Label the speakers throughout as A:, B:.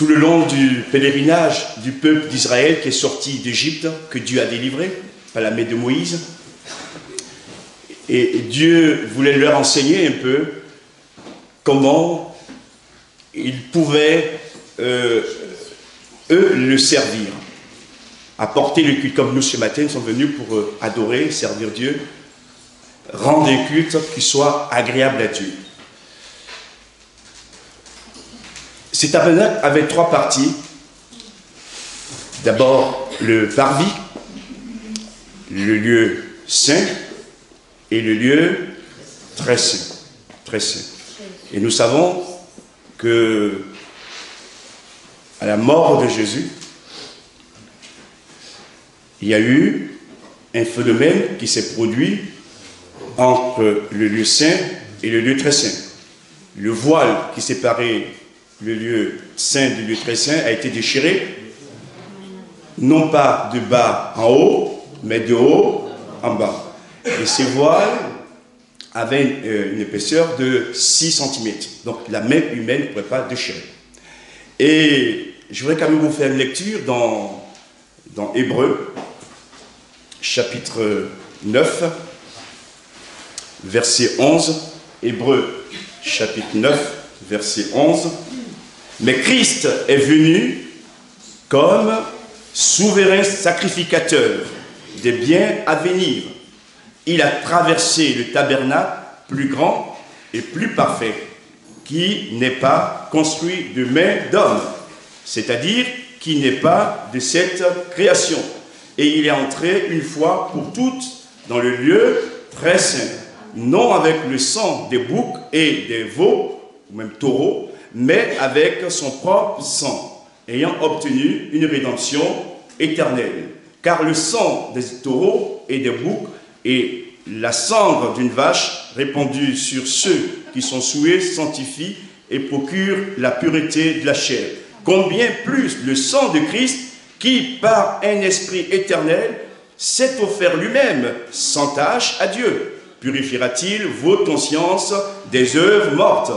A: tout le long du pèlerinage du peuple d'Israël qui est sorti d'Égypte, que Dieu a délivré par la main de Moïse. Et Dieu voulait leur enseigner un peu comment ils pouvaient, eux, le servir. Apporter le culte, comme nous ce matin, nous sommes venus pour adorer, servir Dieu, rendre un culte qui soit agréable à Dieu. Cet tabernacle avait 3 parties. D'abord, le parvis, le lieu saint et le lieu très saint. Très saint. Et nous savons que à la mort de Jésus, il y a eu un phénomène qui s'est produit entre le lieu saint et le lieu très saint. Le voile qui séparait le lieu saint du lieu très saint a été déchiré, non pas de bas en haut, mais de haut en bas. Et ces voiles avaient une épaisseur de 6 cm. Donc la main humaine ne pouvait pas déchirer. Et je voudrais quand même vous faire une lecture dans Hébreux, chapitre 9, verset 11. Hébreux, chapitre 9, verset 11. Mais Christ est venu comme souverain sacrificateur des biens à venir. Il a traversé le tabernacle plus grand et plus parfait, qui n'est pas construit de main d'homme, c'est-à-dire qui n'est pas de cette création. Et il est entré une fois pour toutes dans le lieu très saint, non avec le sang des boucs et des veaux, ou même taureaux, mais avec son propre sang, ayant obtenu une rédemption éternelle. Car le sang des taureaux et des boucs et la cendre d'une vache répandue sur ceux qui sont souillés sanctifie et procure la pureté de la chair. Combien plus le sang de Christ, qui par un esprit éternel s'est offert lui-même sans tache à Dieu, purifiera-t-il vos consciences des œuvres mortes,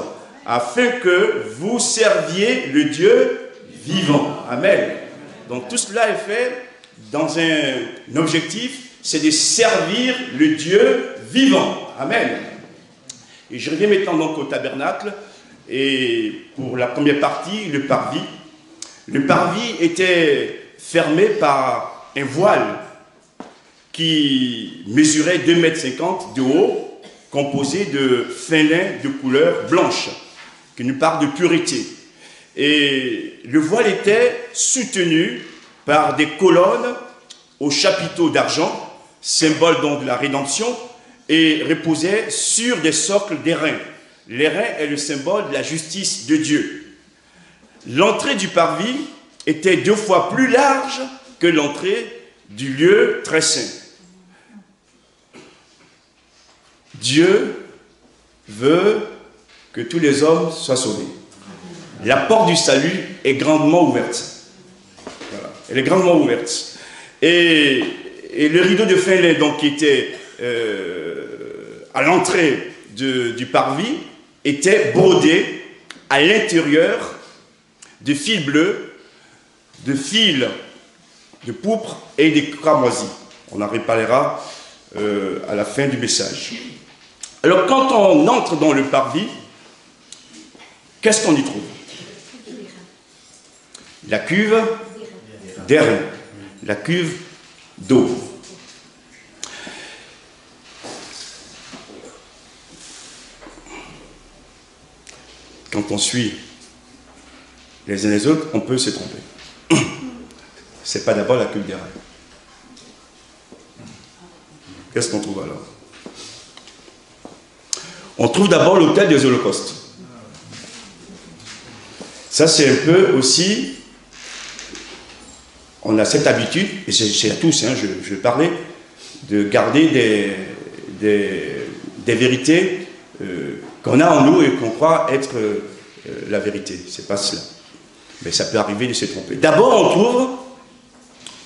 A: afin que vous serviez le Dieu vivant. Amen. Donc tout cela est fait dans un objectif, c'est de servir le Dieu vivant. Amen. Et je reviens maintenant donc au tabernacle, et pour la première partie, le parvis. Le parvis était fermé par un voile qui mesurait 2,50 m de haut, composé de fin lin de couleur blanche, qui nous parle de pureté. Et le voile était soutenu par des colonnes aux chapiteaux d'argent, symbole donc de la rédemption, et reposait sur des socles d'airain. L'airain est le symbole de la justice de Dieu. L'entrée du parvis était 2 fois plus large que l'entrée du lieu très saint. Dieu veut que tous les hommes soient sauvés. La porte du salut est grandement ouverte. Voilà. Elle est grandement ouverte. Et le rideau de fin lin, donc, qui était à l'entrée du parvis, était brodé à l'intérieur de fils bleus, de fils de pourpre et des cramoisis. On en reparlera à la fin du message. Alors, quand on entre dans le parvis, qu'est-ce qu'on y trouve? La cuve d'airain, la cuve d'eau. Quand on suit les uns les autres, on peut se tromper. C'est pas d'abord la cuve d'airain. Qu'est-ce qu'on trouve alors? On trouve d'abord l'autel des holocaustes. Ça, c'est un peu aussi, on a cette habitude, et c'est à tous, hein, je parlais, de garder des vérités qu'on a en nous et qu'on croit être la vérité. C'est pas cela. Mais ça peut arriver de se tromper. D'abord, on trouve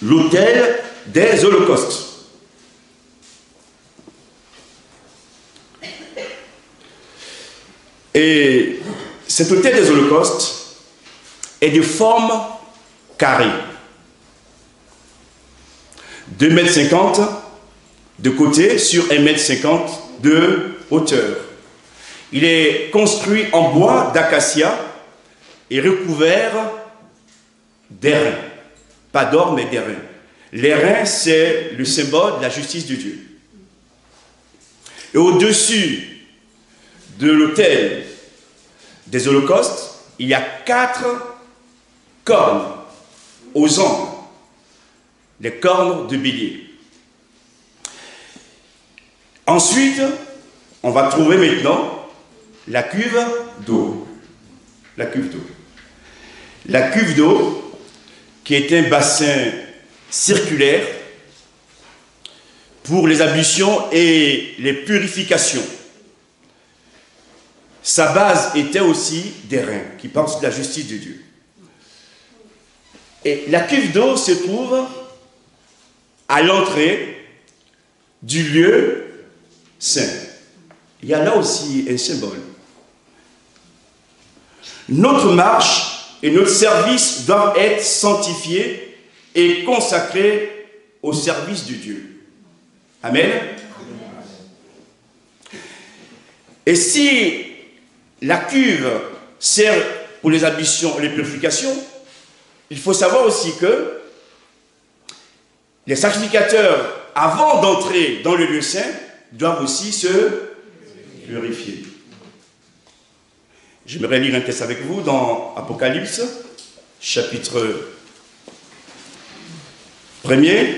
A: l'autel des holocaustes. Et cet autel des holocaustes est de forme carrée. 2,50 m de côté sur 1,50 m de hauteur. Il est construit en bois d'acacia et recouvert d'airain. Pas d'or, mais d'airain. L'airain, c'est le symbole de la justice de Dieu. Et au-dessus de l'autel des holocaustes, il y a 4 cornes aux angles, les cornes de bélier. Ensuite, on va trouver maintenant la cuve d'eau. La cuve d'eau. La cuve d'eau, qui est un bassin circulaire pour les ablutions et les purifications. Sa base était aussi d'airain, qui parle de la justice de Dieu. Et la cuve d'eau se trouve à l'entrée du lieu saint. Il y a là aussi un symbole. Notre marche et notre service doivent être sanctifiés et consacrés au service de Dieu. Amen. Et si la cuve sert pour les ablutions et les purifications, il faut savoir aussi que les sacrificateurs, avant d'entrer dans le lieu saint, doivent aussi se purifier. J'aimerais lire un texte avec vous dans Apocalypse, chapitre 1er.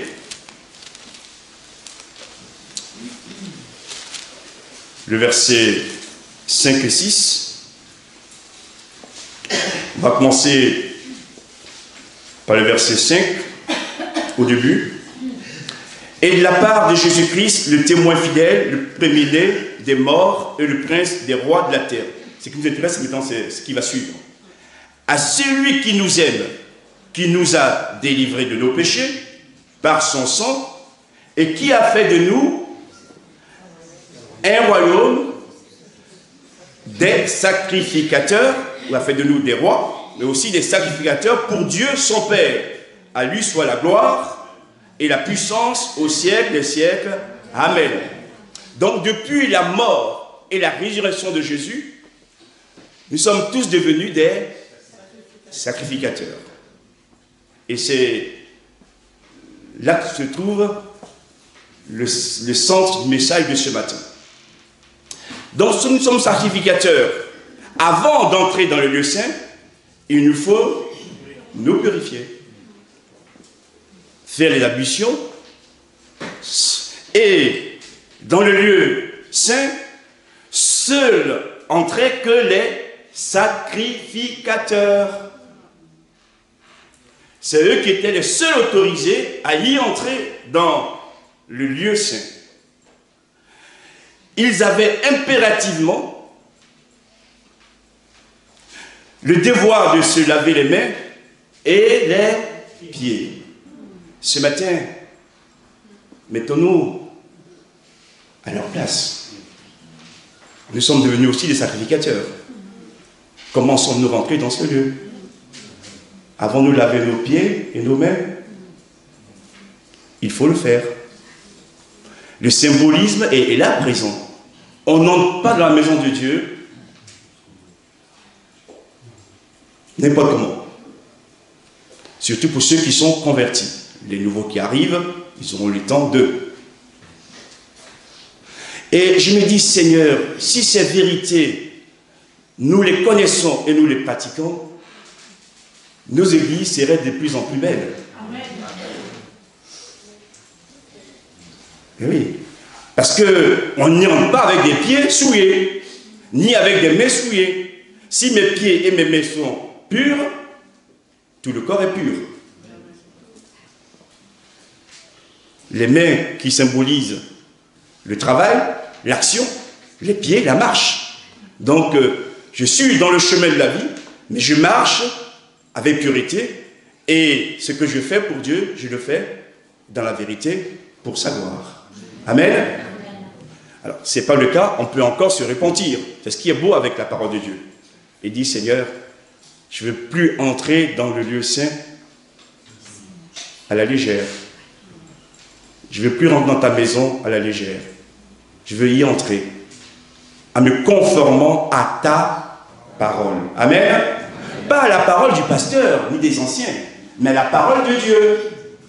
A: Le verset 5 et 6. On va commencer par le verset 5, au début. Et de la part de Jésus-Christ, le témoin fidèle, le premier-né des morts et le prince des rois de la terre. Ce qui nous intéresse maintenant, c'est ce qui va suivre. À celui qui nous aime, qui nous a délivrés de nos péchés, par son sang, et qui a fait de nous un royaume des sacrificateurs, ou a fait de nous des rois, mais aussi des sacrificateurs pour Dieu son Père. À lui soit la gloire et la puissance au siècle des siècles. Amen. Donc depuis la mort et la résurrection de Jésus, nous sommes tous devenus des sacrificateurs. Et c'est là que se trouve le centre du message de ce matin. Donc si nous sommes sacrificateurs, avant d'entrer dans le lieu saint, il nous faut nous purifier. Faire les ablutions. Et dans le lieu saint, seuls entraient que les sacrificateurs. C'est eux qui étaient les seuls autorisés à y entrer dans le lieu saint. Ils avaient impérativement le devoir de se laver les mains et les pieds. Ce matin, mettons-nous à leur place. Nous sommes devenus aussi des sacrificateurs. Comment sommes-nous rentrés dans ce lieu? Avons-nous lavé nos pieds et nos mains? Il faut le faire. Le symbolisme est là présent. On n'entre pas dans la maison de Dieu n'importe comment. Surtout pour ceux qui sont convertis. Les nouveaux qui arrivent, ils auront le temps d'eux. Et je me dis, Seigneur, si ces vérités, nous les connaissons et nous les pratiquons, nos églises seraient de plus en plus belles. Amen. Et oui, parce qu'on n'y rentre pas avec des pieds souillés, ni avec des mains souillées. Si mes pieds et mes mains sont purs, tout le corps est pur. Les mains qui symbolisent le travail, l'action, les pieds, la marche. Donc, je suis dans le chemin de la vie, mais je marche avec pureté, et ce que je fais pour Dieu, je le fais dans la vérité pour sa gloire. Amen. Alors, ce n'est pas le cas, on peut encore se repentir. C'est ce qui est beau avec la parole de Dieu. Et dit, Seigneur, Je ne veux plus entrer dans le lieu saint à la légère. Je ne veux plus rentrer dans ta maison à la légère. Je veux y entrer en me conformant à ta parole. Amen. Pas à la parole du pasteur ni des anciens, mais à la parole de Dieu.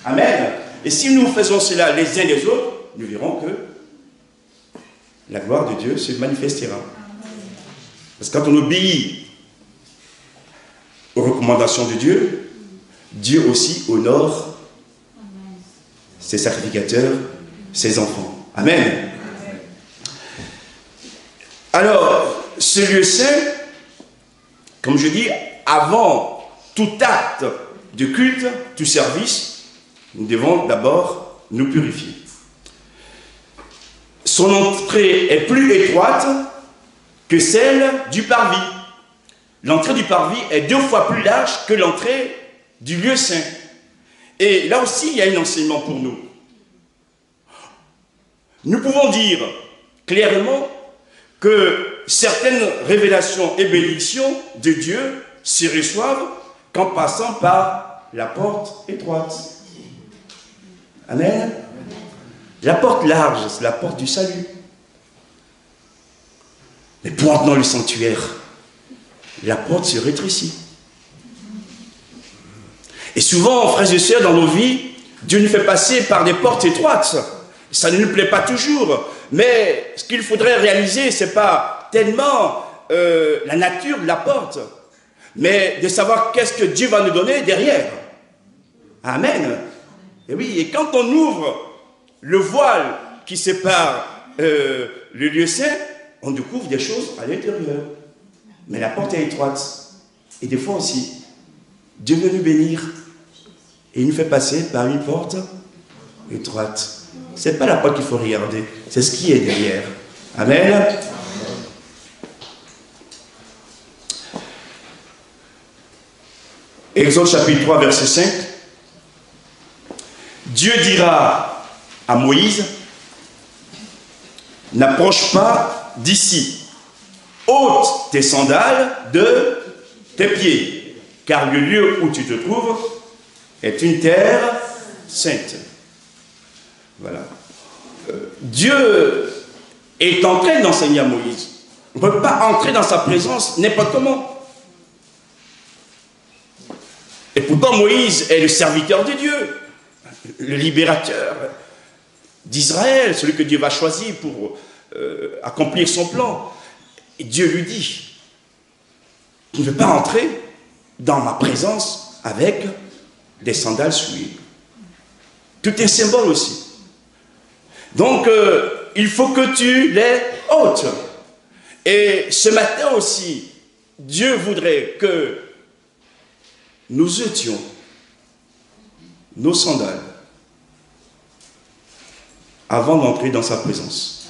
A: Amen. Et si nous faisons cela les uns les autres, nous verrons que la gloire de Dieu se manifestera. Parce que quand on obéit aux recommandations de Dieu, Dieu aussi honore ses sacrificateurs, ses enfants. Amen. Alors, ce lieu saint, comme je dis, avant tout acte de culte, tout service, nous devons d'abord nous purifier. Son entrée est plus étroite que celle du parvis. L'entrée du parvis est 2 fois plus large que l'entrée du lieu saint. Et là aussi, il y a un enseignement pour nous. Nous pouvons dire clairement que certaines révélations et bénédictions de Dieu se reçoivent qu'en passant par la porte étroite. Amen. La porte large, c'est la porte du salut. Mais pour entrer dans le sanctuaire, la porte se rétrécit. Et souvent, frères et sœurs, dans nos vies, Dieu nous fait passer par des portes étroites. Ça ne nous plaît pas toujours. Mais ce qu'il faudrait réaliser, ce n'est pas tellement la nature de la porte, mais de savoir qu'est-ce que Dieu va nous donner derrière. Amen. Et oui, et quand on ouvre le voile qui sépare le lieu saint, on découvre des choses à l'intérieur. Mais la porte est étroite. Et des fois aussi, Dieu veut nous bénir. Et il nous fait passer par une porte étroite. Ce n'est pas la porte qu'il faut regarder, c'est ce qui est derrière. Amen. Exode chapitre 3, verset 5. Dieu dira à Moïse, n'approche pas d'ici, ôte tes sandales de tes pieds, car le lieu où tu te trouves est une terre sainte. Voilà. Dieu est en train d'enseigner à Moïse. On ne peut pas entrer dans sa présence n'importe comment. Et pourtant Moïse est le serviteur de Dieu, le libérateur d'Israël, celui que Dieu va choisir pour accomplir son plan. Et Dieu lui dit, tu ne veux pas entrer dans ma présence avec des sandales souillées. Tout est symbole aussi. Donc, il faut que tu les ôtes. Et ce matin aussi, Dieu voudrait que nous ôtions nos sandales avant d'entrer dans sa présence.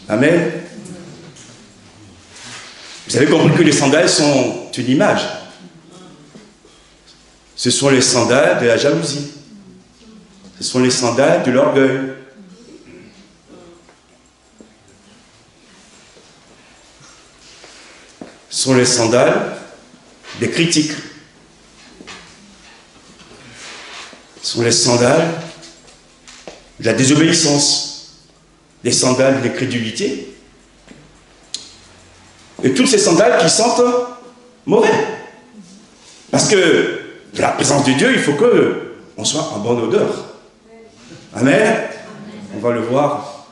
A: Amen. Vous avez compris que les sandales sont une image. Ce sont les sandales de la jalousie. Ce sont les sandales de l'orgueil. Ce sont les sandales des critiques. Ce sont les sandales de la désobéissance, les sandales de l'incrédulité. Et toutes ces sandales qui sentent mauvais. Parce que de la présence de Dieu, il faut qu'on soit en bonne odeur. Amen. On va le voir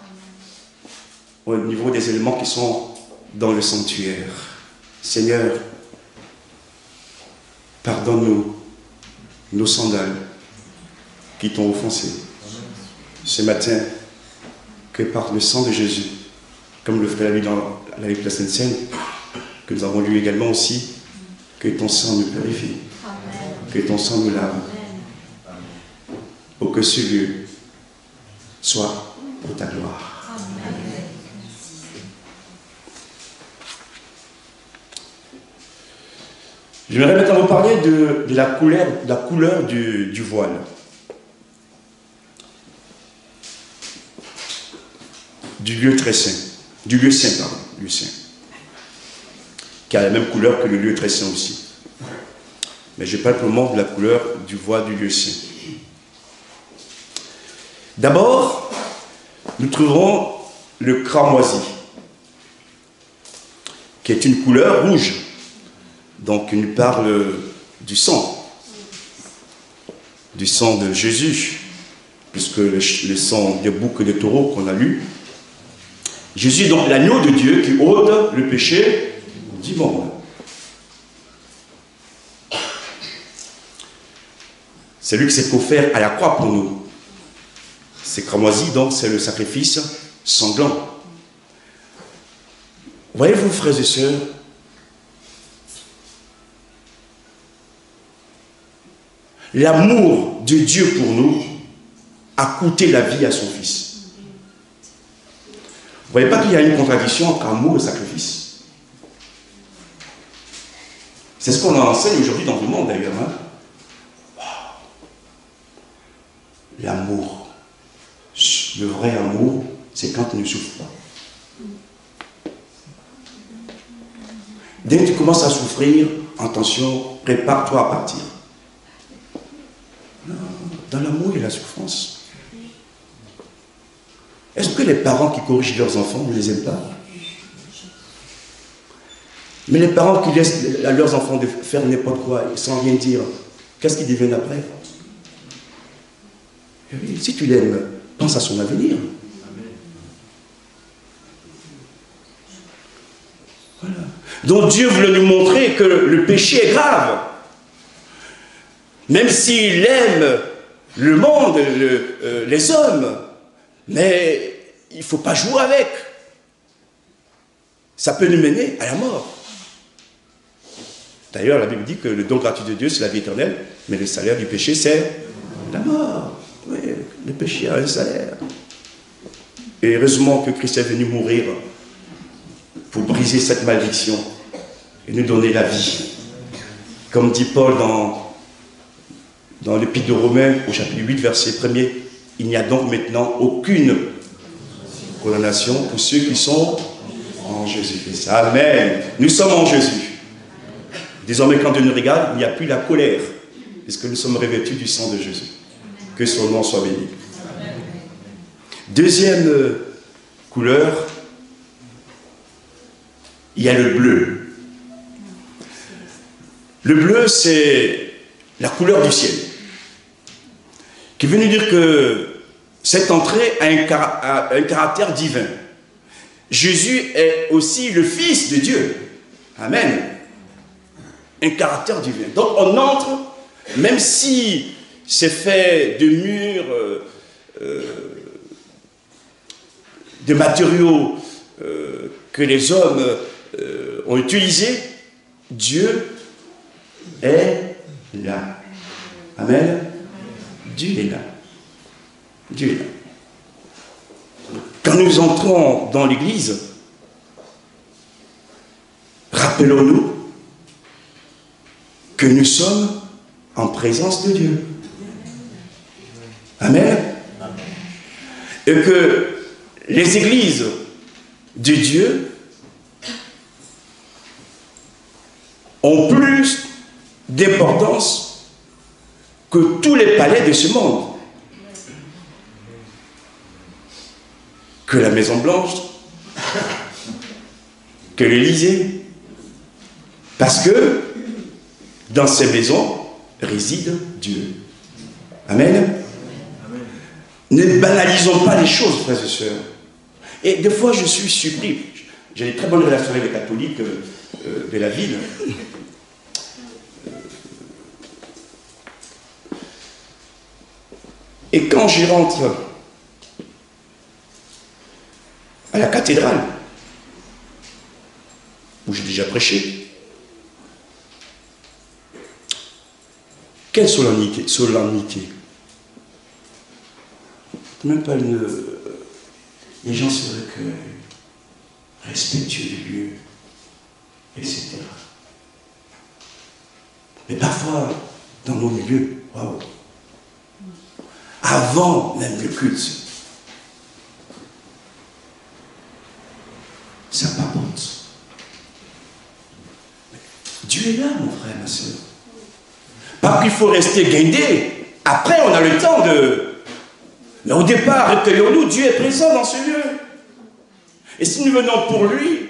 A: au niveau des éléments qui sont dans le sanctuaire. Seigneur, pardonne-nous nos sandales qui t'ont offensé. Ce matin, que par le sang de Jésus, comme le fait la Bible dans la Bible de la Sainte Seine, que nous avons lu également aussi, que ton sang nous purifie, que ton sang nous lave, pour que ce lieu soit pour ta gloire. Amen. J'aimerais maintenant vous parler de la couleur du voile. Du lieu très saint. Du lieu saint, pardon. Lieu saint. Qui a la même couleur que le lieu très saint aussi. Mais je parle pour le moment de la couleur du voile du lieu saint. D'abord, nous trouverons le cramoisi, qui est une couleur rouge. Donc, il nous parle du sang de Jésus, puisque le sang des boucs et des taureaux qu'on a lu. Jésus est donc l'agneau de Dieu qui ôte le péché du monde. C'est lui qui s'est offert à la croix pour nous. C'est cramoisi, donc c'est le sacrifice sanglant. Voyez-vous, frères et sœurs, l'amour de Dieu pour nous a coûté la vie à son Fils. Vous ne voyez pas qu'il y a une contradiction entre amour et sacrifice? C'est ce qu'on enseigne aujourd'hui dans le monde d'ailleurs. Hein? Wow. L'amour. Le vrai amour, c'est quand tu ne souffres pas. Dès que tu commences à souffrir, attention, prépare-toi à partir. Non, dans l'amour, il y a la souffrance. Est-ce que les parents qui corrigent leurs enfants ne les aiment pas? Mais les parents qui laissent à leurs enfants de faire n'importe quoi sans rien dire, qu'est-ce qu'ils deviennent après? Si tu l'aimes, pense à son avenir. Voilà. Donc Dieu voulait nous montrer que le péché est grave. Même s'il aime le monde, les hommes, mais il ne faut pas jouer avec. Ça peut nous mener à la mort. D'ailleurs, la Bible dit que le don gratuit de Dieu, c'est la vie éternelle, mais le salaire du péché, c'est la mort. Oui, le péché a un salaire. Et heureusement que Christ est venu mourir pour briser cette malédiction et nous donner la vie. Comme dit Paul dans l'Épître de Romains, au chapitre 8, verset 1er, il n'y a donc maintenant aucune condamnation pour ceux qui sont en Jésus-Christ. Amen. Nous sommes en Jésus. Désormais, quand Dieu nous regarde, il n'y a plus la colère, puisque nous sommes revêtus du sang de Jésus. Que son nom soit béni. Deuxième couleur, il y a le bleu. Le bleu, c'est la couleur du ciel, qui veut nous dire que cette entrée a un caractère divin. Jésus est aussi le Fils de Dieu. Amen. Un caractère divin. Donc on entre, même si c'est fait de murs, de matériaux que les hommes ont utilisés, Dieu est là. Amen. Dieu est là. Dieu est là. Quand nous entrons dans l'église, rappelons-nous que nous sommes en présence de Dieu. Amen. Et que les églises de Dieu ont plus d'importance que tous les palais de ce monde. Que la Maison Blanche, que l'Élysée. Parce que dans ces maisons réside Dieu. Amen. Ne banalisons pas les choses, frères et sœurs. Et des fois, je suis surpris. J'ai des très bonnes relations avec les catholiques de la ville. Et quand j'y rentre à la cathédrale, où j'ai déjà prêché, quelle solennité, même pas une... Les gens se recueillent, respectueux du lieu, etc. Mais parfois, dans nos milieux, waouh, avant même le culte, ça papote. Dieu est là, mon frère, ma soeur. Pas qu'il faut rester guindé. Après, on a le temps de... Mais au départ, recueillons-nous, Dieu est présent dans ce lieu. Et si nous venons pour lui,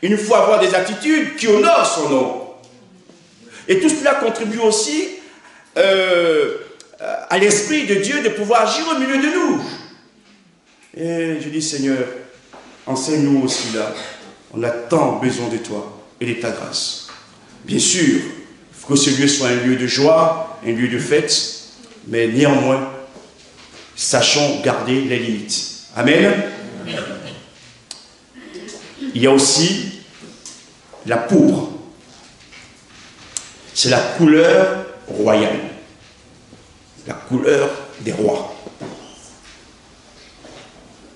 A: il nous faut avoir des attitudes qui honorent son nom. Et tout cela contribue aussi à l'Esprit de Dieu de pouvoir agir au milieu de nous. Et je dis, Seigneur, enseigne-nous aussi là. On a tant besoin de toi et de ta grâce. Bien sûr, il faut que ce lieu soit un lieu de joie, un lieu de fête, mais néanmoins, sachons garder les limites. Amen. Il y a aussi la pourpre. C'est la couleur royale. La couleur des rois.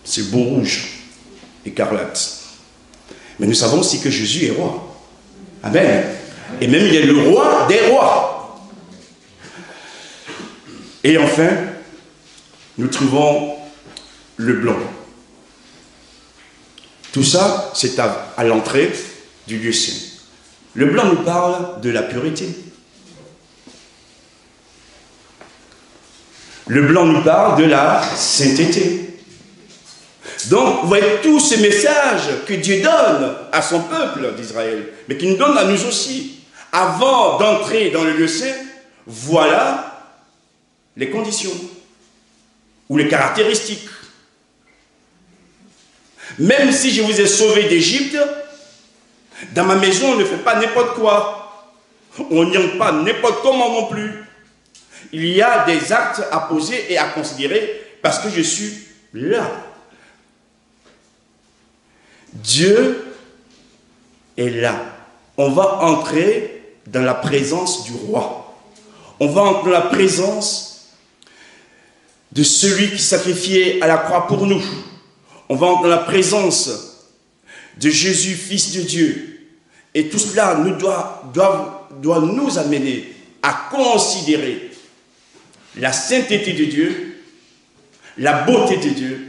A: C'est beau rouge, écarlate. Mais nous savons aussi que Jésus est roi. Amen. Et même il est le roi des rois. Et enfin, nous trouvons le blanc. Tout ça, c'est à l'entrée du lieu saint. Le blanc nous parle de la pureté. Le blanc nous parle de la sainteté. Donc, vous voyez tout ce message que Dieu donne à son peuple d'Israël, mais qu'il nous donne à nous aussi. Avant d'entrer dans le lieu saint, voilà les conditions ou les caractéristiques. Même si je vous ai sauvé d'Égypte, dans ma maison, on ne fait pas n'importe quoi. On n'y entre pas n'importe comment non plus. Il y a des actes à poser et à considérer parce que je suis là. Dieu est là. On va entrer dans la présence du roi. On va entrer dans la présence de celui qui sacrifiait à la croix pour nous. On va entrer dans la présence de Jésus, Fils de Dieu. Et tout cela nous doit nous amener à considérer la sainteté de Dieu, la beauté de Dieu,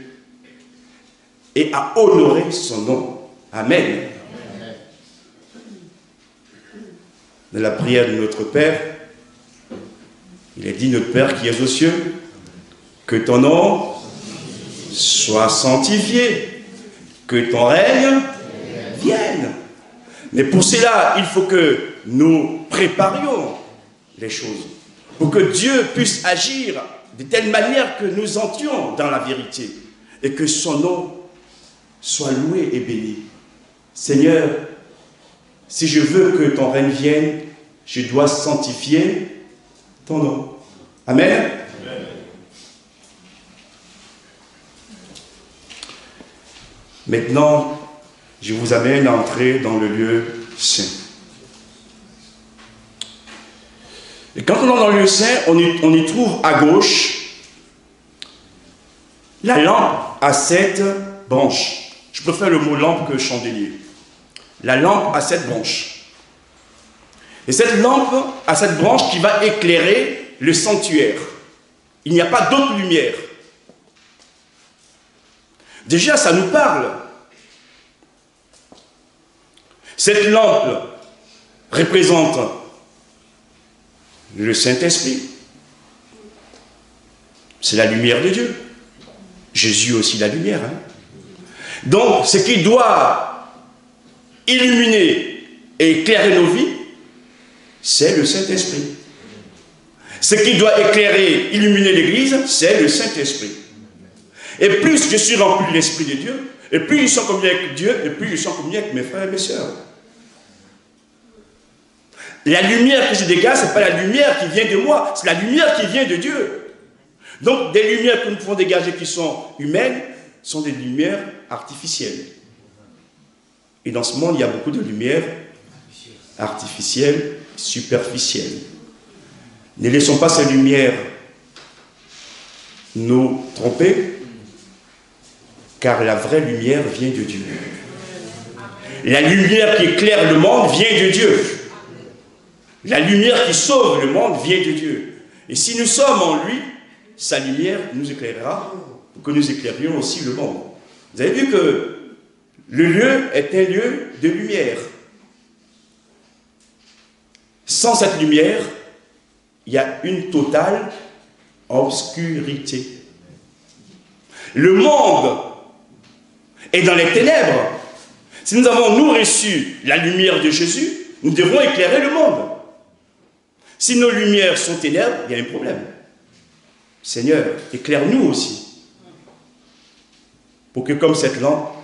A: et à honorer son nom. Amen. Dans la prière de notre Père, il est dit, notre Père qui es aux cieux, que ton nom soit sanctifié, que ton règne vienne. Mais pour cela, il faut que nous préparions les choses, pour que Dieu puisse agir de telle manière que nous entrions dans la vérité, et que son nom soit loué et béni. Seigneur, si je veux que ton règne vienne, je dois sanctifier ton nom. Amen. Amen. Maintenant, je vous amène à entrer dans le lieu saint. Et quand on est dans le lieu saint, on y trouve à gauche la lampe à 7 branches. Je préfère le mot lampe que chandelier. La lampe à 7 branches. Et cette lampe a 7 branches qui va éclairer le sanctuaire. Il n'y a pas d'autre lumière. Déjà, ça nous parle. Cette lampe représente le Saint-Esprit. C'est la lumière de Dieu. Jésus aussi la lumière. Hein? Donc, ce qui doit illuminer et éclairer nos vies, c'est le Saint-Esprit. Ce qui doit éclairer, illuminer l'Église, c'est le Saint-Esprit. Et plus je suis rempli de l'Esprit de Dieu, et plus je sens communier avec Dieu, et plus je sens communier avec mes frères et mes sœurs. La lumière que je dégage, ce n'est pas la lumière qui vient de moi, c'est la lumière qui vient de Dieu. Donc, des lumières que nous pouvons dégager qui sont humaines, sont des lumières artificielles. Et dans ce monde, il y a beaucoup de lumières artificielles, superficielles. Ne laissons pas ces lumières nous tromper, car la vraie lumière vient de Dieu. La lumière qui éclaire le monde vient de Dieu. La lumière qui sauve le monde vient de Dieu. Et si nous sommes en lui, sa lumière nous éclairera pour que nous éclairions aussi le monde. Vous avez vu que le lieu est un lieu de lumière. Sans cette lumière, il y a une totale obscurité. Le monde est dans les ténèbres. Si nous avons, nous, reçu la lumière de Jésus, nous devons éclairer le monde. Si nos lumières sont ténèbres, il y a un problème. Seigneur, éclaire-nous aussi. Pour que, comme cette lampe,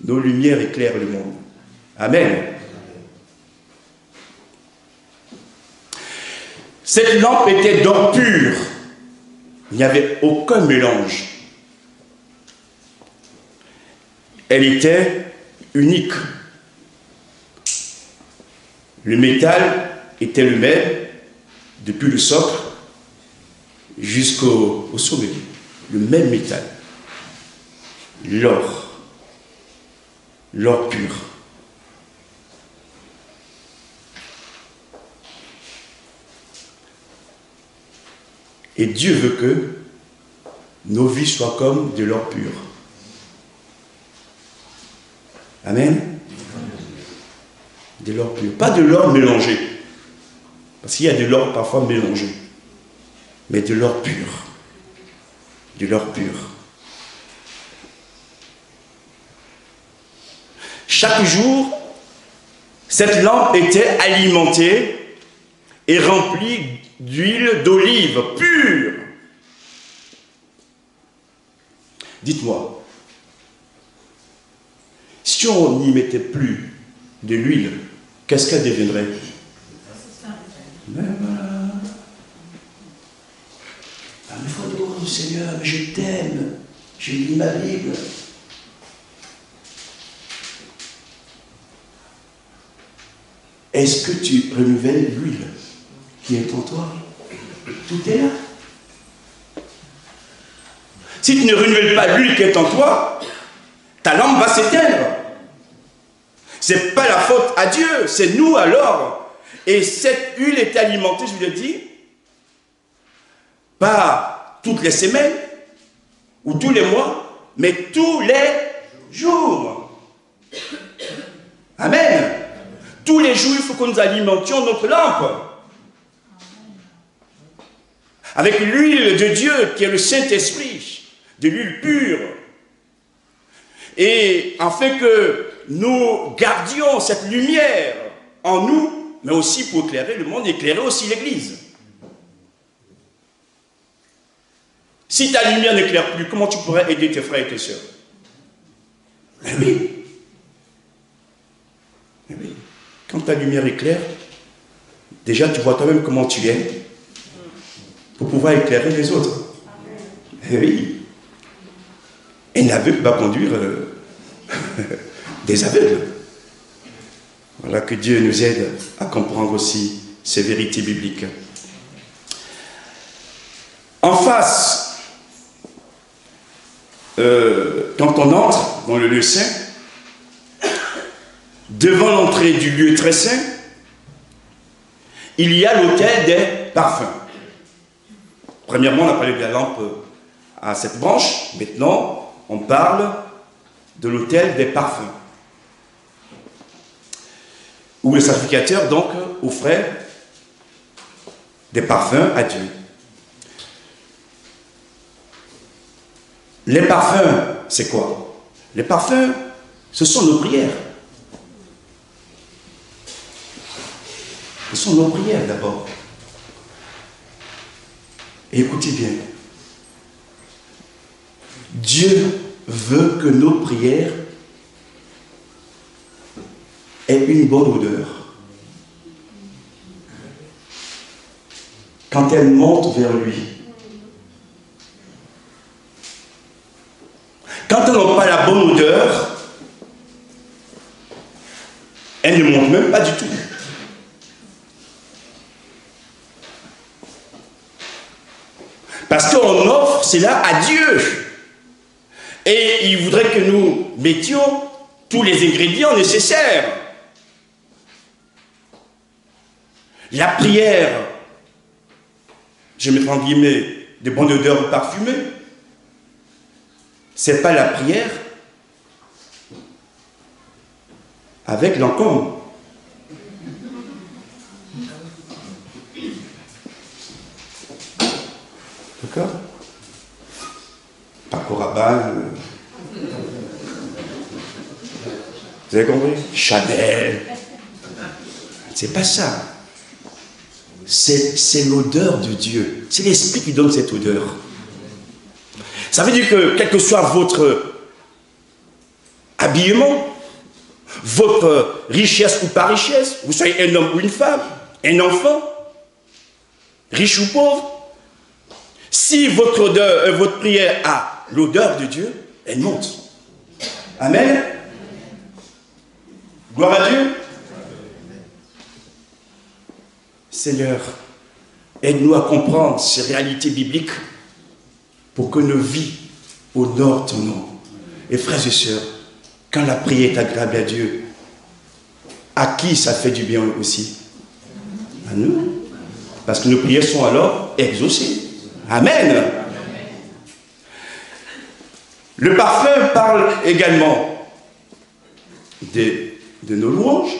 A: nos lumières éclairent le monde. Amen. Cette lampe était d'or pur. Il n'y avait aucun mélange. Elle était unique. Le métal était le même, depuis le socle jusqu'au sommet. Le même métal. L'or. L'or pur. Et Dieu veut que nos vies soient comme de l'or pur. Amen. De l'or pur. Pas de l'or mélangé. Parce qu'il y a de l'or parfois mélangé. Mais de l'or pur. De l'or pur. Chaque jour, cette lampe était alimentée et remplie d'huile d'olive pure. Dites-moi, si on n'y mettait plus de l'huile, qu'est-ce qu'elle deviendrait? Mais voilà. Ah, mais faut Seigneur, mais je t'aime, je lis ma Bible. Est-ce que tu renouvelles l'huile qui est en toi? Tout est là. Si tu ne renouvelles pas l'huile qui est en toi, ta lampe va s'éteindre. Ce n'est pas la faute à Dieu, c'est nous alors. Et cette huile est alimentée, je vous l'ai dit, pas toutes les semaines ou tous les mois, mais tous les jours. Amen. Tous les jours, il faut que nous alimentions notre lampe avec l'huile de Dieu qui est le Saint-Esprit, de l'huile pure. Et afin que nous gardions cette lumière en nous, mais aussi pour éclairer le monde, éclairer aussi l'Église. Si ta lumière n'éclaire plus, comment tu pourrais aider tes frères et tes sœurs? Eh oui. Eh oui. Quand ta lumière éclaire, déjà tu vois toi-même comment tu es pour pouvoir éclairer les autres. Eh oui. Et l'aveugle va conduire des aveugles. Voilà, que Dieu nous aide à comprendre aussi ces vérités bibliques. En face, quand on entre dans le lieu saint, devant l'entrée du lieu très saint, il y a l'autel des parfums. Premièrement, on a parlé de la lampe à cette branche. Maintenant, on parle de l'autel des parfums. Où le sacrificateur, donc, offrait des parfums à Dieu. Les parfums, c'est quoi? Les parfums, ce sont nos prières. Ce sont nos prières d'abord. Et écoutez bien. Dieu veut que nos prières aient une bonne odeur. Quand elles montent vers lui. Quand elles n'ont pas la bonne odeur, elles ne montent même pas du tout. Parce qu'on offre cela à Dieu. Et il voudrait que nous mettions tous les ingrédients nécessaires. La prière, je mets en guillemets, de bonne odeur parfumée, c'est pas la prière avec l'encombre. Vous avez compris? Chanel. C'est pas ça. C'est l'odeur de Dieu. C'est l'Esprit qui donne cette odeur. Ça veut dire que, quel que soit votre habillement, votre richesse ou pas richesse, vous soyez un homme ou une femme, un enfant, riche ou pauvre, si votre odeur, votre prière a l'odeur de Dieu, elle monte. Amen. Gloire à Dieu. Seigneur, aide-nous à comprendre ces réalités bibliques pour que nos vies honorent ton nom. Et frères et sœurs, quand la prière est agréable à Dieu, à qui ça fait du bien aussi? À nous. Parce que nos prières sont alors exaucées. Amen. Le parfum parle également de nos louanges.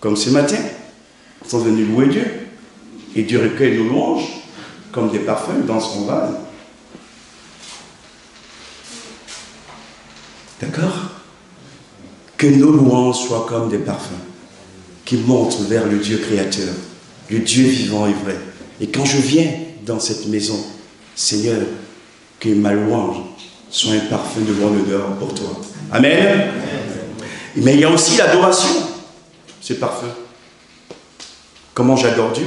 A: Comme ce matin, nous sommes venus louer Dieu. Et Dieu recueille nos louanges comme des parfums dans son vase. D'accord? Que nos louanges soient comme des parfums qui montent vers le Dieu créateur, le Dieu vivant et vrai. Et quand je viens dans cette maison, Seigneur, que ma louange soit un parfum de bonne odeur pour toi. Amen. Mais il y a aussi l'adoration, ce parfum. Comment j'adore Dieu.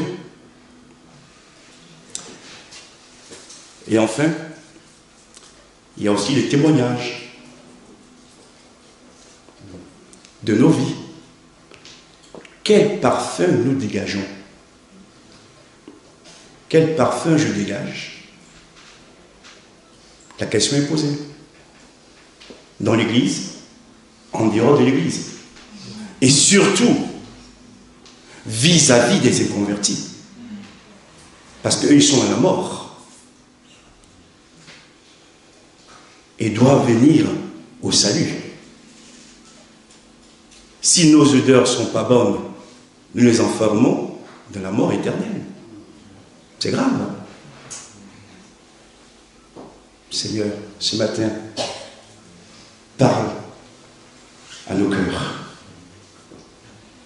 A: Et enfin, il y a aussi les témoignages de nos vies. Quel parfum nous dégageons? Quel parfum je dégage? La question est posée. Dans l'église, en dehors de l'église. Et surtout, vis-à-vis des inconvertis. Parce qu'eux, ils sont à la mort. Et doivent venir au salut. Si nos odeurs ne sont pas bonnes, nous les enfermons dans la mort éternelle. C'est grave. Seigneur, ce matin, parle à nos cœurs.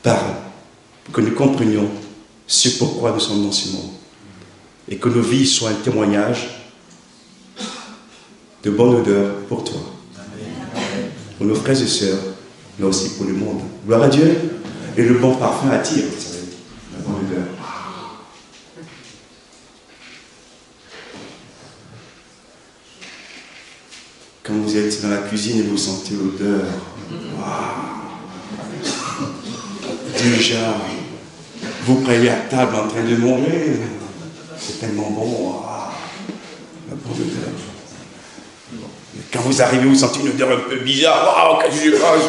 A: Parle pour que nous comprenions ce pourquoi nous sommes dans ce monde. Et que nos vies soient un témoignage de bonne odeur pour toi. Pour nos frères et sœurs, mais aussi pour le monde. Gloire à Dieu. Et le bon parfum attire, vous savez, la bonne odeur. Quand vous êtes dans la cuisine et vous sentez l'odeur, déjà, vous prenez à table en train de manger, c'est tellement bon, la bonne odeur. Quand vous arrivez, vous sentez une odeur un peu bizarre. Waouh, qu'est-ce que je mange?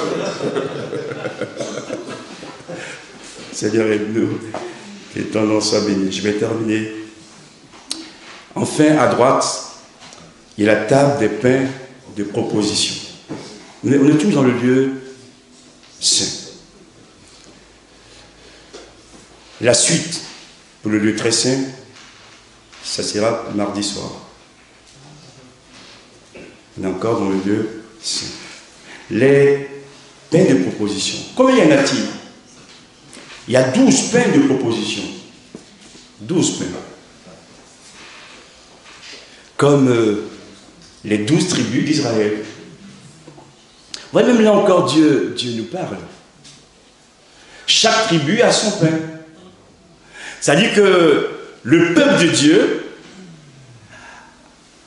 A: Seigneur, aide-nous. Que ton nom soit béni. Je vais terminer. Enfin, à droite, il y a la table des pains de proposition. On est tous dans le lieu saint. La suite, pour le lieu très saint, ça sera mardi soir. On est encore dans le lieu saint. Les pains de proposition. Combien y en a-t-il? Il y a 12 pains de proposition. 12 pains. Comme les 12 tribus d'Israël. Vous voyez, même là encore, Dieu nous parle. Chaque tribu a son pain. C'est-à-dire que le peuple de Dieu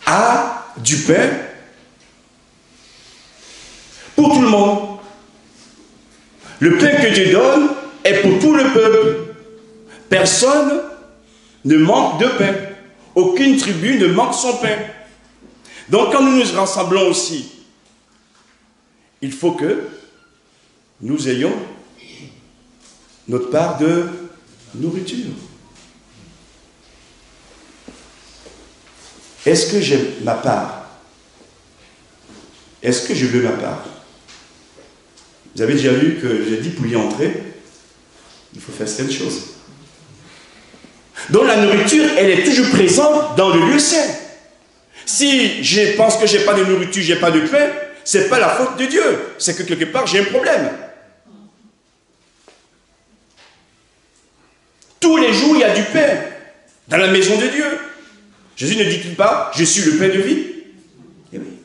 A: a du pain pour tout le monde. Le pain que Dieu donne est pour tout le peuple. Personne ne manque de pain. Aucune tribu ne manque son pain. Donc quand nous nous rassemblons aussi, il faut que nous ayons notre part de nourriture. Est-ce que j'ai ma part? Est-ce que je veux ma part? Vous avez déjà vu que j'ai dit pour y entrer, il faut faire certaines choses. Donc la nourriture, elle est toujours présente dans le lieu saint. Si je pense que je n'ai pas de nourriture, je n'ai pas de pain, ce n'est pas la faute de Dieu. C'est que quelque part, j'ai un problème. Tous les jours, il y a du pain dans la maison de Dieu. Jésus ne dit-il pas, je suis le pain de vie? Eh oui.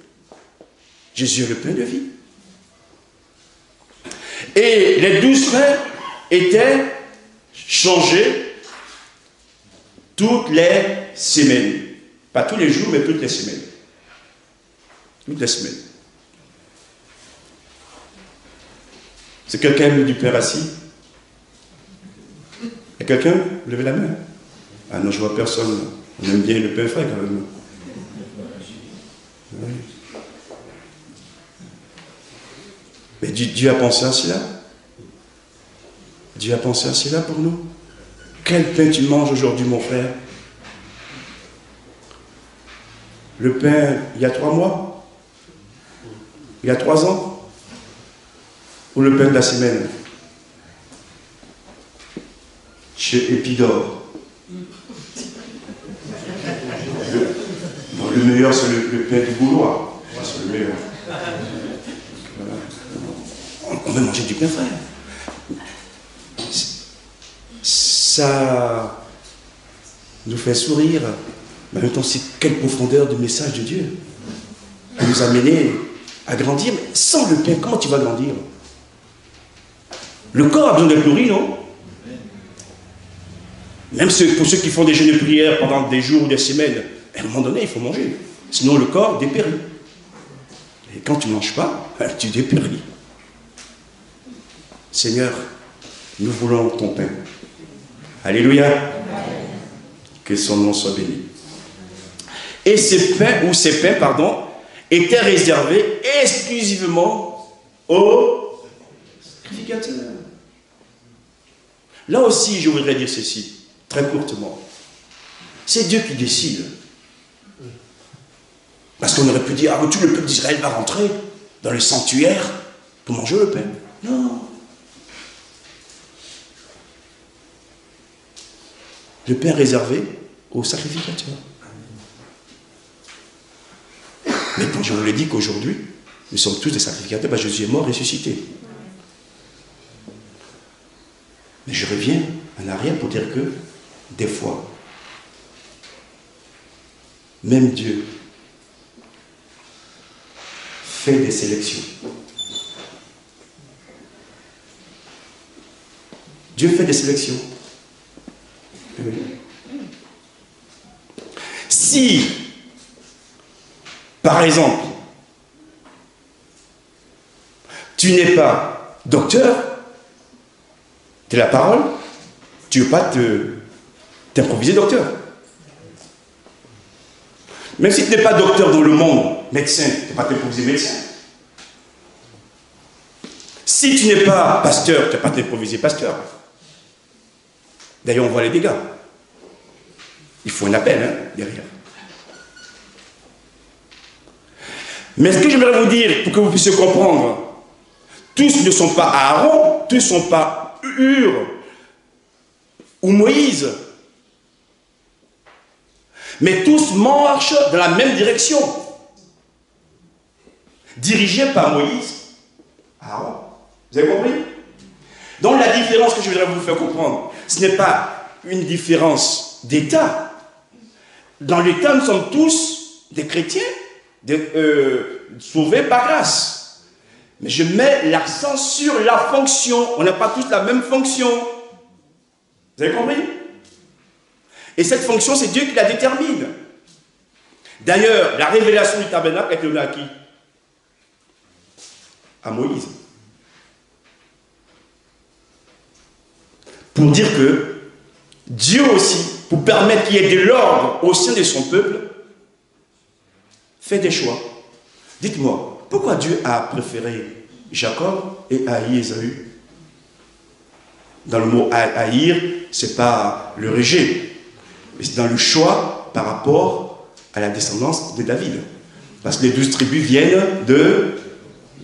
A: Jésus est le pain de vie. Et les 12 frères étaient changés toutes les semaines. Pas tous les jours, mais toutes les semaines. Toutes les semaines. C'est quelqu'un du Père assis? Et quelqu'un? Levez la main. Ah non, je vois personne. On aime bien le pain frais quand même. Oui. Mais Dieu a pensé à cela. Dieu a pensé à cela pour nous. Quel pain tu manges aujourd'hui, mon frère? Le pain, il y a 3 mois? Il y a 3 ans? Ou le pain de la semaine? Chez Épidore. Le meilleur, c'est le pain du Gaulois. C'est le meilleur. Voilà. On veut manger du pain frais. Ça nous fait sourire. Mais en même temps, c'est quelle profondeur du message de Dieu qui nous a menés à grandir. Mais sans le pain, comment tu vas grandir? Le corps a besoin d'être nourri, non? Même pour ceux qui font des jeûnes de prière pendant des jours ou des semaines, à un moment donné, il faut manger. Sinon, le corps dépérit. Et quand tu ne manges pas, tu dépéris. Seigneur, nous voulons ton pain. Alléluia. Que son nom soit béni. Et ces pains, étaient réservés exclusivement aux sacrificateurs. Là aussi, je voudrais dire ceci, très courtement. C'est Dieu qui décide. Parce qu'on aurait pu dire, ah, tout le peuple d'Israël va rentrer dans le sanctuaire pour manger le pain. Non. Le pain réservé aux sacrificateurs. Mais quand je vous l'ai dit qu'aujourd'hui, nous sommes tous des sacrificateurs, ben Jésus est mort, ressuscité. Mais je reviens en arrière pour dire que, des fois, même Dieu fait des sélections. Dieu fait des sélections. Oui. Si, par exemple, tu n'es pas docteur de la parole, tu ne veux pas t'improviser docteur. Même si tu n'es pas docteur dans le monde, médecin, tu ne peux pas t'improviser médecin. Si tu n'es pas pasteur, tu ne peux pas t'improviser pasteur. D'ailleurs, on voit les dégâts. Il faut un appel, hein, derrière. Mais ce que j'aimerais vous dire, pour que vous puissiez comprendre, tous ne sont pas Aaron, tous ne sont pas Hur ou Moïse. Mais tous marchent dans la même direction. Dirigés par Moïse, Aaron. Vous avez compris? Donc la différence que je voudrais vous faire comprendre, ce n'est pas une différence d'État. Dans l'État, nous sommes tous des chrétiens, sauvés par grâce. Mais je mets l'accent sur la fonction. On n'a pas tous la même fonction. Vous avez compris? Et cette fonction, c'est Dieu qui la détermine. D'ailleurs, la révélation du tabernacle est donnée à qui? À Moïse. Pour dire que Dieu aussi, pour permettre qu'il y ait de l'ordre au sein de son peuple, fait des choix. Dites-moi, pourquoi Dieu a préféré Jacob et haï Ésaü? Dans le mot haïr, ce n'est pas le rejet, mais c'est dans le choix par rapport à la descendance de David. Parce que les 12 tribus viennent de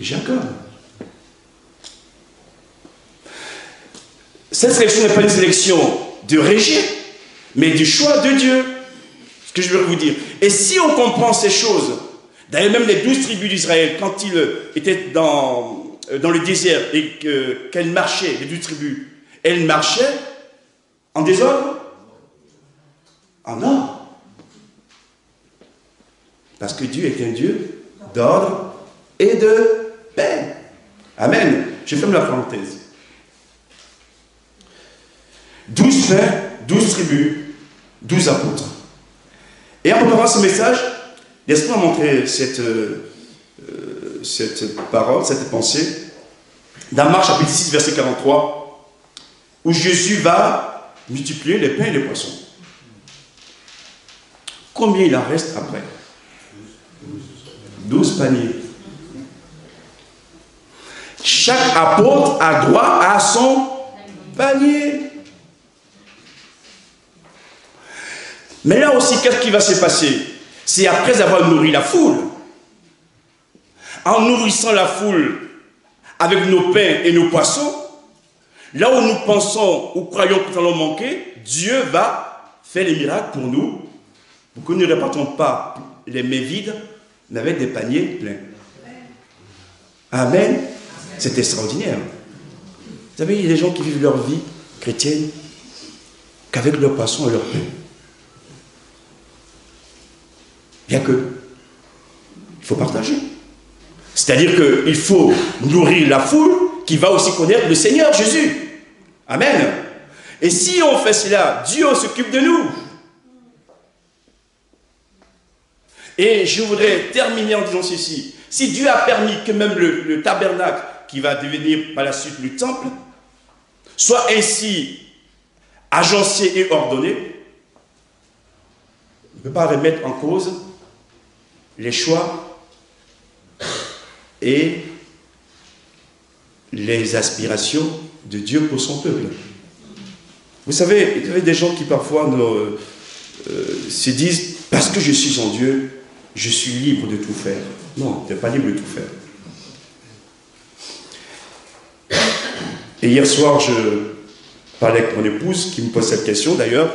A: Jacob. Cette sélection n'est pas une sélection de rejet, mais du choix de Dieu. Ce que je veux vous dire. Et si on comprend ces choses, D'ailleurs, même les 12 tribus d'Israël, quand ils étaient dans le désert et qu'elles marchaient, les 12 tribus, elles marchaient en désordre? En ordre. Parce que Dieu est un Dieu d'ordre et de paix. Amen. Je ferme la parenthèse. 12 pères, 12 tribus, 12 apôtres. Et en préparant ce message, l'Esprit m'a montré cette parole, cette pensée, dans Marc chapitre 6, verset 43, où Jésus va multiplier les pains et les poissons. Combien il en reste après? 12 paniers. Chaque apôtre a droit à son panier. Mais là aussi, qu'est-ce qui va se passer? C'est après avoir nourri la foule. En nourrissant la foule avec nos pains et nos poissons, là où nous pensons ou croyons que nous allons manquer, Dieu va faire les miracles pour nous, pour que nous ne repartons pas les mains vides, mais avec des paniers pleins. Amen. C'est extraordinaire. Vous savez, il y a des gens qui vivent leur vie chrétienne qu'avec leur poisson et leur pain. Bien que, il faut partager. C'est-à-dire qu'il faut nourrir la foule qui va aussi connaître le Seigneur Jésus. Amen. Et si on fait cela, Dieu s'occupe de nous. Et je voudrais terminer en disant ceci. Si Dieu a permis que même le tabernacle, qui va devenir par la suite le temple, soit ainsi agencé et ordonné, on ne peut pas remettre en cause les choix et les aspirations de Dieu pour son peuple. Vous savez, il y a des gens qui parfois se disent, parce que je suis en Dieu, je suis libre de tout faire. Non, tu n'es pas libre de tout faire. Et hier soir, je parlais avec mon épouse, qui me pose cette question d'ailleurs,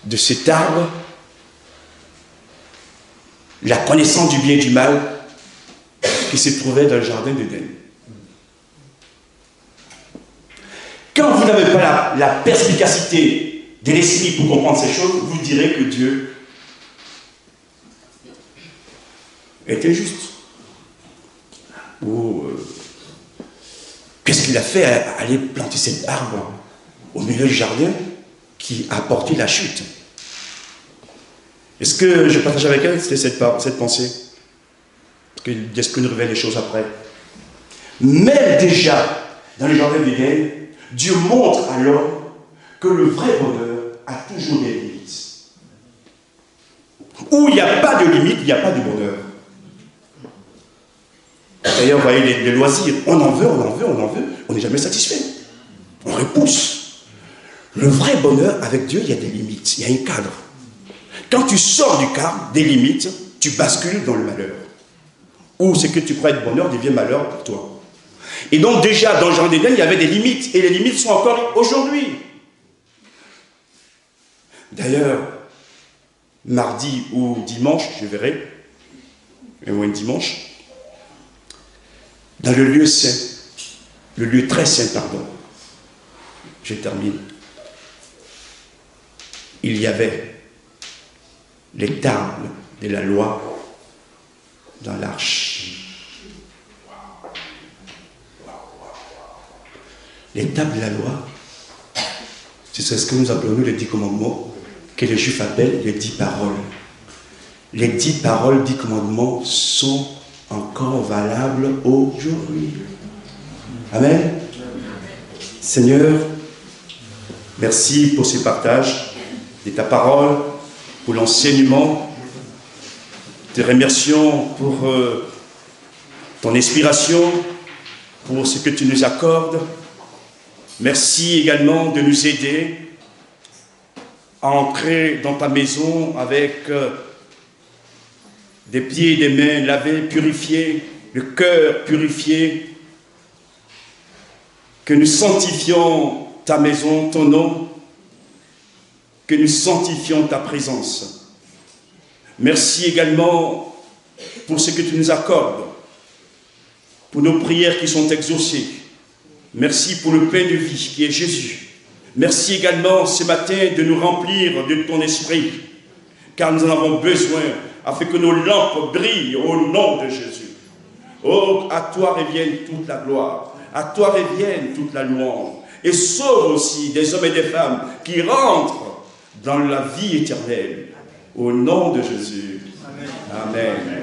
A: de cet arbre, la connaissance du bien et du mal, qui se trouvait dans le jardin d'Éden. Quand vous n'avez pas la perspicacité de l'esprit pour comprendre ces choses, vous direz que Dieu est injuste. Ou qu'est-ce qu'il a fait à aller planter cet arbre au milieu du jardin qui a apporté la chute? Est-ce que je partage avec elle cette pensée? Est-ce que nous révèle les choses après? Même déjà, dans le jardin d'Éden, Dieu montre à l'homme que le vrai bonheur a toujours des limites. Où il n'y a pas de limite, il n'y a pas de bonheur. D'ailleurs, vous voyez les loisirs, on en veut, on n'est jamais satisfait. On repousse. Le vrai bonheur avec Dieu, il y a des limites, il y a un cadre. Quand tu sors du cadre, des limites, tu bascules dans le malheur. Ou ce que tu crois être bonheur devient malheur pour toi. Et donc déjà, dans le jardin d'Éden, il y avait des limites. Et les limites sont encore aujourd'hui. D'ailleurs, mardi ou dimanche, je verrai, ou un dimanche, dans le lieu saint, le lieu très saint, pardon, je termine, il y avait les tables de la loi dans l'arche. Les tables de la loi, c'est ce que nous appelons nous les 10 commandements, que les Juifs appellent les 10 paroles. Les 10 paroles, 10 commandements sont encore valables aujourd'hui. Amen. Seigneur, merci pour ce partage de ta parole, pour l'enseignement. Te remercions pour ton inspiration, pour ce que tu nous accordes. Merci également de nous aider à entrer dans ta maison avec des pieds et des mains lavés, purifiés, le cœur purifié, que nous sanctifions ta maison, ton nom, que nous sanctifions ta présence. Merci également pour ce que tu nous accordes, pour nos prières qui sont exaucées. Merci pour le pain de vie qui est Jésus. Merci également ce matin de nous remplir de ton esprit, car nous en avons besoin afin que nos lampes brillent au nom de Jésus. Oh, à toi revienne toute la gloire, à toi revienne toute la louange. Et sauve aussi des hommes et des femmes qui rentrent dans la vie éternelle. Au nom de Jésus. Amen. Amen.